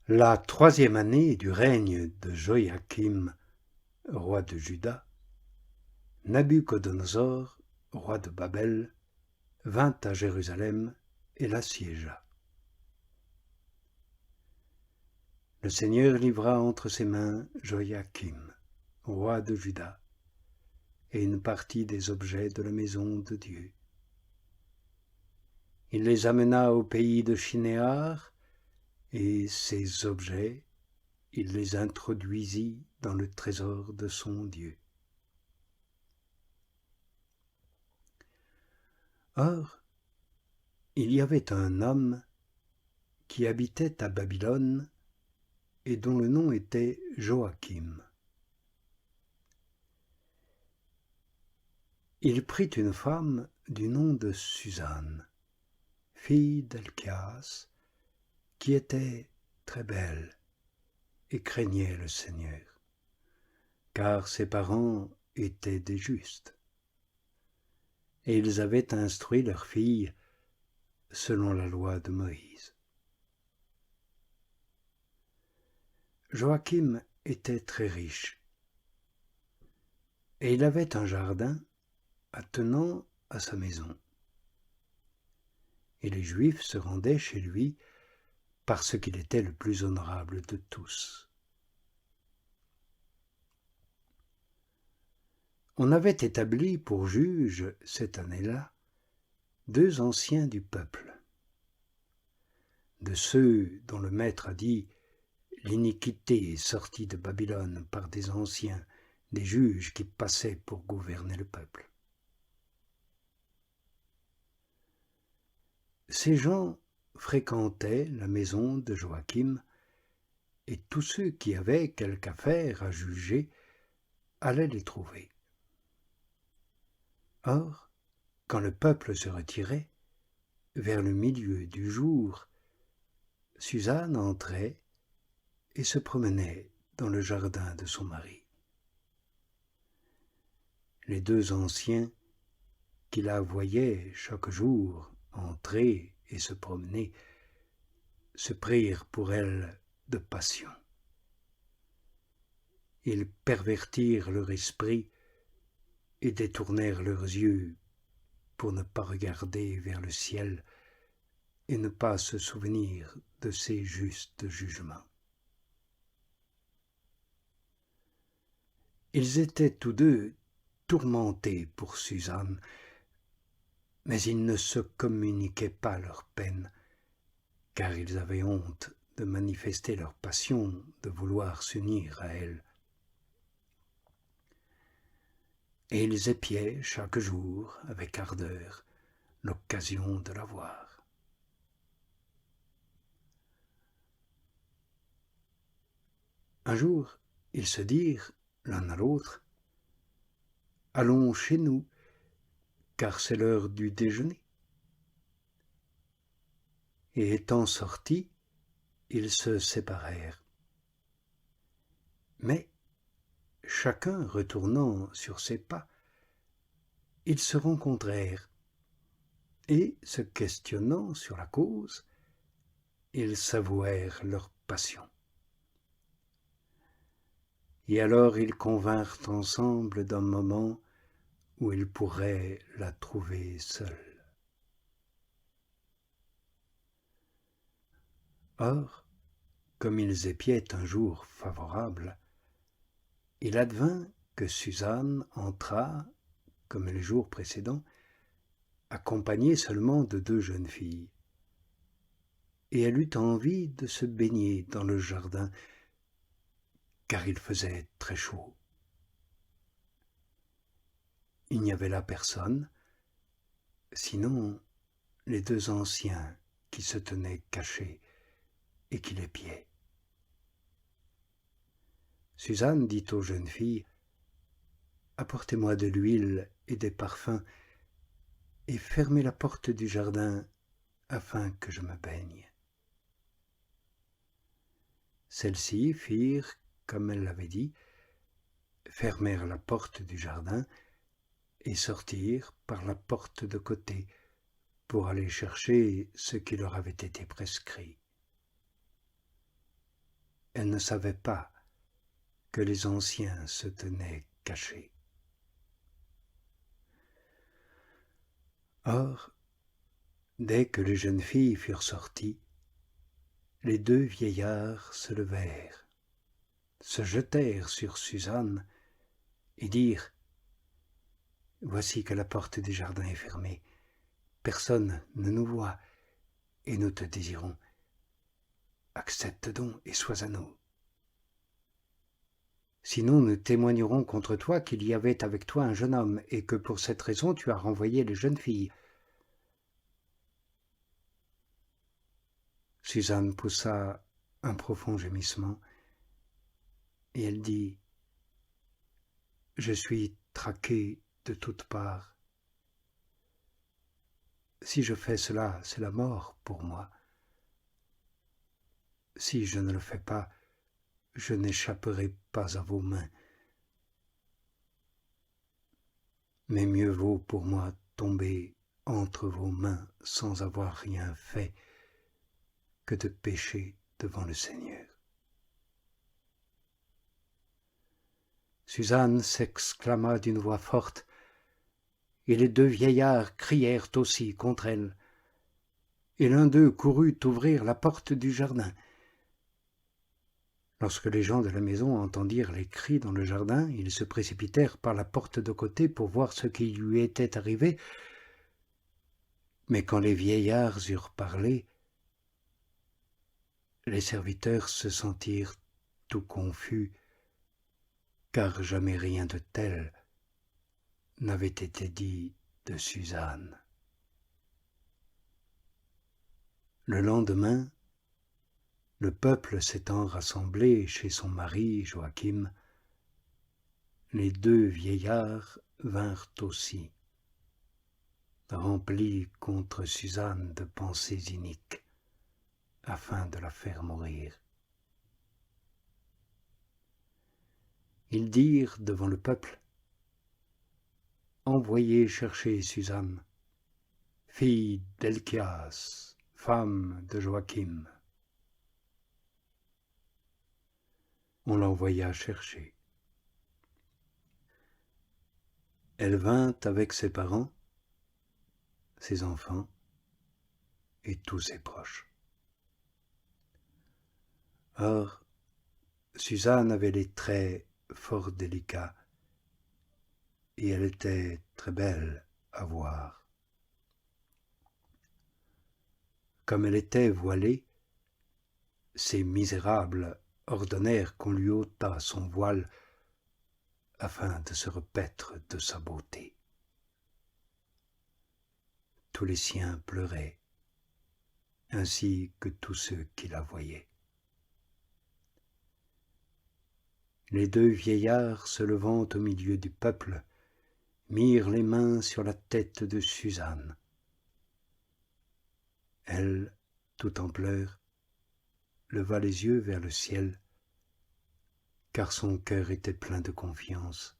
La troisième année du règne de Joachim, roi de Juda, Nabuchodonosor, roi de Babel, vint à Jérusalem et l'assiégea. Le Seigneur livra entre ses mains Joachim, roi de Juda, et une partie des objets de la maison de Dieu. Il les amena au pays de Shinéar, et ces objets, il les introduisit dans le trésor de son Dieu. Or, il y avait un homme qui habitait à Babylone et dont le nom était Joachim. Il prit une femme du nom de Suzanne, fille d'Helkias, qui était très belle et craignait le Seigneur, car ses parents étaient des justes, et ils avaient instruit leur fille selon la loi de Moïse. Joachim était très riche, et il avait un jardin attenant à sa maison. Et les Juifs se rendaient chez lui parce qu'il était le plus honorable de tous. On avait établi pour juges cette année-là 2 anciens du peuple, de ceux dont le maître a dit « L'iniquité est sortie de Babylone par des anciens, des juges qui passaient pour gouverner le peuple. » Ces gens fréquentaient la maison de Joachim, et tous ceux qui avaient quelque affaire à juger allaient les trouver. Or, quand le peuple se retirait, vers le milieu du jour, Suzanne entrait et se promenait dans le jardin de son mari. Les 2 anciens qui la voyaient chaque jour entrer et se promener se prirent pour elle de passion. Ils pervertirent leur esprit et détournèrent leurs yeux pour ne pas regarder vers le ciel et ne pas se souvenir de ses justes jugements. Ils étaient tous 2 tourmentés pour Suzanne, mais ils ne se communiquaient pas leur peine, car ils avaient honte de manifester leur passion de vouloir s'unir à elle. Et ils épiaient chaque jour, avec ardeur, l'occasion de la voir. Un jour, ils se dirent, l'un à l'autre, « Allons chez nous, car c'est l'heure du déjeuner. » Et étant sortis, ils se séparèrent. Mais, chacun retournant sur ses pas, ils se rencontrèrent, et, se questionnant sur la cause, ils s'avouèrent leur passion. Et alors ils convinrent ensemble d'un moment où ils pourraient la trouver seule. Or, comme ils épiaient un jour favorable, il advint que Suzanne entra, comme les jours précédents, accompagnée seulement de 2 jeunes filles, et elle eut envie de se baigner dans le jardin, car il faisait très chaud. Il n'y avait là personne, sinon les 2 anciens qui se tenaient cachés et qui l'épiaient. Suzanne dit aux jeunes filles, « Apportez-moi de l'huile et des parfums, et fermez la porte du jardin afin que je me baigne. » Celles-ci firent comme elle l'avait dit, fermèrent la porte du jardin et sortirent par la porte de côté pour aller chercher ce qui leur avait été prescrit. elle ne savait pas que les anciens se tenaient cachés. Or, dès que les jeunes filles furent sorties, les deux vieillards se levèrent, se jetèrent sur Suzanne et dirent « Voici que la porte du jardin est fermée, personne ne nous voit et nous te désirons. Accepte donc et sois à nous. Sinon nous témoignerons contre toi qu'il y avait avec toi un jeune homme et que pour cette raison tu as renvoyé les jeunes filles. » Suzanne poussa un profond gémissement et elle dit « Je suis traquée de toutes parts. Si je fais cela, c'est la mort pour moi. Si je ne le fais pas, je n'échapperai pas à vos mains. Mais mieux vaut pour moi tomber entre vos mains sans avoir rien fait que de pécher devant le Seigneur. » Suzanne s'exclama d'une voix forte, et les deux vieillards crièrent aussi contre elle. Et l'un d'eux courut ouvrir la porte du jardin. Lorsque les gens de la maison entendirent les cris dans le jardin, ils se précipitèrent par la porte de côté pour voir ce qui lui était arrivé. Mais quand les vieillards eurent parlé, les serviteurs se sentirent tout confus, car jamais rien de tel n'avait été dit de Suzanne. Le lendemain, le peuple s'étant rassemblé chez son mari Joachim, les deux vieillards vinrent aussi, remplis contre Suzanne de pensées iniques, afin de la faire mourir. Ils dirent devant le peuple « Envoyez chercher Suzanne, fille d'Helkias, femme de Joachim. » On l'envoya chercher. Elle vint avec ses parents, ses enfants et tous ses proches. Or, Suzanne avait les traits fort délicats et elle était très belle à voir. Comme elle était voilée, ces misérables ordonnèrent qu'on lui ôtât son voile afin de se repaître de sa beauté. Tous les siens pleuraient, ainsi que tous ceux qui la voyaient. Les deux vieillards, se levant au milieu du peuple, mirent les mains sur la tête de Suzanne. Elle, tout en pleurs, leva les yeux vers le ciel, car son cœur était plein de confiance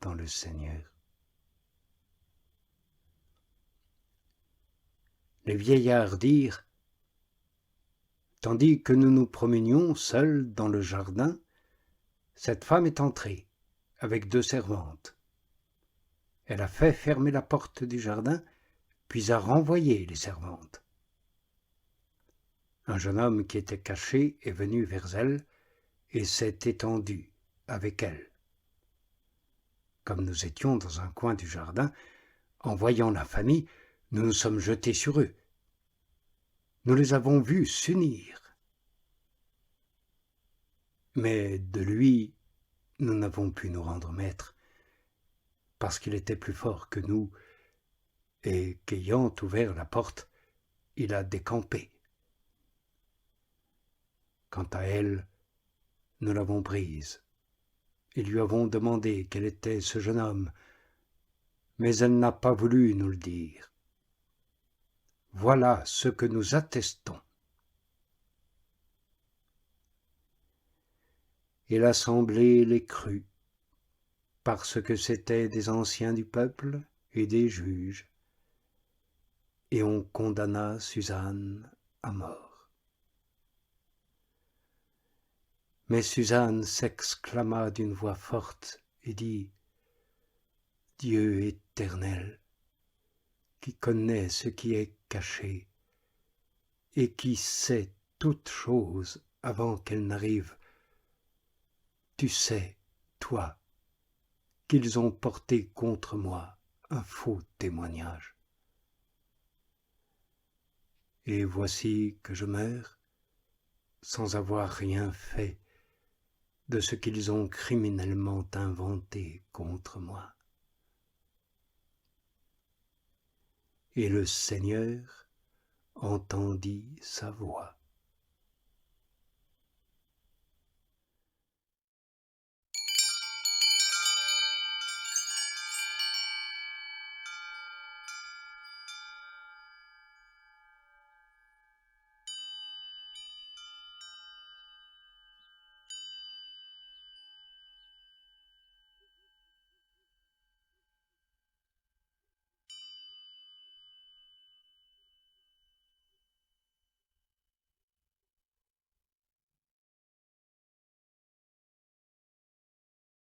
dans le Seigneur. Les vieillards dirent « Tandis que nous nous promenions seuls dans le jardin, cette femme est entrée avec deux servantes. Elle a fait fermer la porte du jardin, puis a renvoyé les servantes. Un jeune homme qui était caché est venu vers elle et s'est étendu avec elle. Comme nous étions dans un coin du jardin, en voyant la famille, nous nous sommes jetés sur eux. Nous les avons vus s'unir. Mais de lui, nous n'avons pu nous rendre maîtres, parce qu'il était plus fort que nous, et qu'ayant ouvert la porte, il a décampé. Quant à elle, nous l'avons prise, et lui avons demandé quel était ce jeune homme, mais elle n'a pas voulu nous le dire. Voilà ce que nous attestons. » Et l'assemblée les crut, parce que c'étaient des anciens du peuple et des juges, et on condamna Suzanne à mort. Mais Suzanne s'exclama d'une voix forte et dit « Dieu éternel, qui connaît ce qui est caché et qui sait toutes choses avant qu'elles n'arrivent, tu sais, toi, qu'ils ont porté contre moi un faux témoignage. Et voici que je meurs sans avoir rien fait de ce qu'ils ont criminellement inventé contre moi. Et le Seigneur entendit sa voix.